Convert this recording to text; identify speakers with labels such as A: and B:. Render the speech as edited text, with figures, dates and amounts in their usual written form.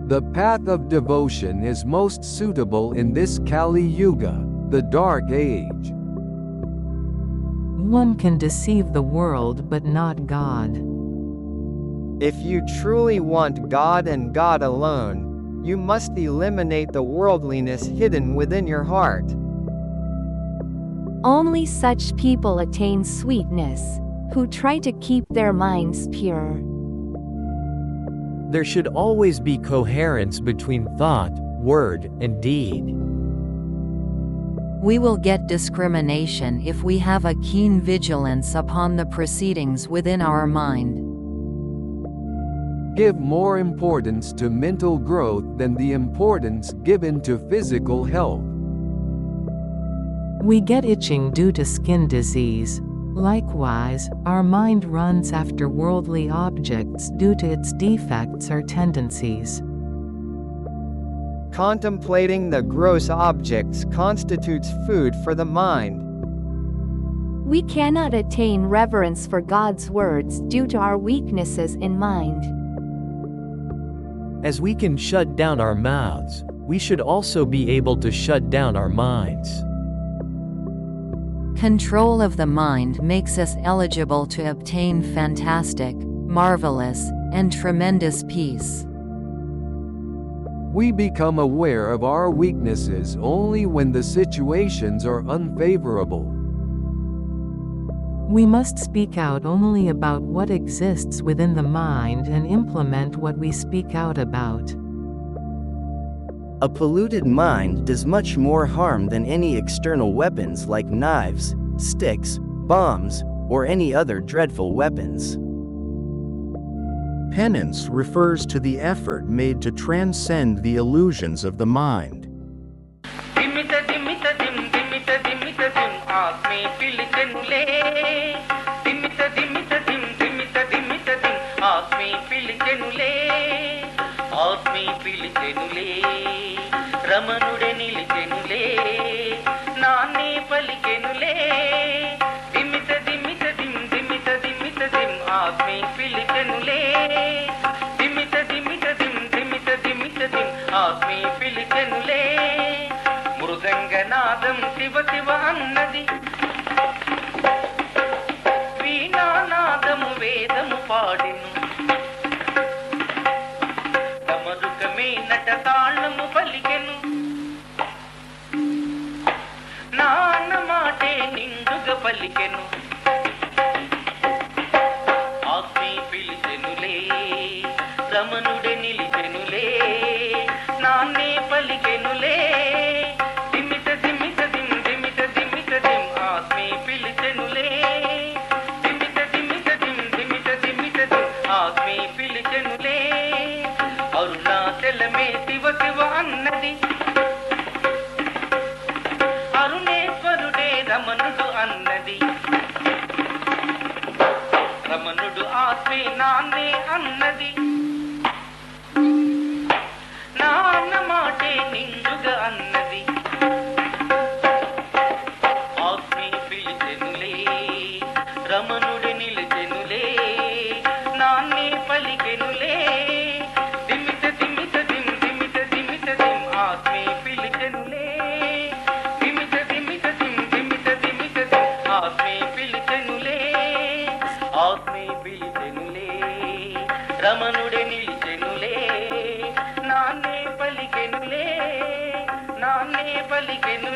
A: The path of devotion is most suitable in this Kali Yuga, the Dark Age.
B: One can deceive the world but not God.
C: If you truly want God and God alone, you must eliminate the worldliness hidden within your heart.
D: Only such people attain sweetness, who try to keep their minds pure.
E: There should always be coherence between thought, word, and deed.
F: We will get discrimination if we have a keen vigilance upon the proceedings within our mind.
A: Give more importance to mental growth than the importance given to physical health.
B: We get itching due to skin disease. Likewise, our mind runs after worldly objects due to its defects or tendencies.
C: Contemplating the gross objects constitutes food for the mind.
D: We cannot attain reverence for God's words due to our weaknesses in mind.
E: As we can shut down our mouths, we should also be able to shut down our minds.
F: Control of the mind makes us eligible to obtain fantastic, marvelous, and tremendous peace.
A: We become aware of our weaknesses only when the situations are unfavorable.
B: We must speak out only about what exists within the mind and implement what we speak out about.
G: A polluted mind does much more harm than any external weapons like knives, sticks, bombs, or any other dreadful weapons.
H: Penance refers to the effort made to transcend the illusions of the mind.
I: రమణుడే నిలిచెనులే నాన్నే పలికెనులే దిమిత దిమిత దిమ్ దిమిత దిమిత దిమ్ ఆత్మే పిలిచెనులే దిమిత దిమిత దిమ్ దిమిత దిమిత దిమ్ ఆత్మే పిలిచెనులే మృదంగనాదం శివ శివ అన్నది వీణానాదము వేదము పాడెను తమరుకమే నట తాళము పలికెను పలికెను ఆత్మే పిలిచెనులే రమణుడే నిలిచెనులే నాన్నే పలికెనులే దిమిత దిమిత దిమ్ దిమిత దిమిత దిమ్ ఆత్మే పిలిచెనులే దిమిత దిమిత దిమ్ దిమిత దిమిత దిమ్ ఆత్మే పిలిచెనులే అరుణాచలమే శివ శివ అన్నది అరుణేశ్వరుడే రమణుడు అన్నది రమణుడు ఆత్మే నాన్నే అన్నది నాన్న మాటే నిండుగా అన్నది ఆత్మే పిలిచెనులే రమణుడు నిలిచెనులే నాన్నే పలికెనులే దిమిత దిమిత దిమ్ దిమిత దిమిత దిమ్ ఆత్మే పిలిచెనులే దిమిత దిమిత దిమ్ దిమిత దిమిత దిమ్ ఆత్మే పిలిచెనులే ఆత్మే పిలిచెనులే రమణుడే నిలిచెనులే నాన్నే పలికెనులే నాన్నే పలికెను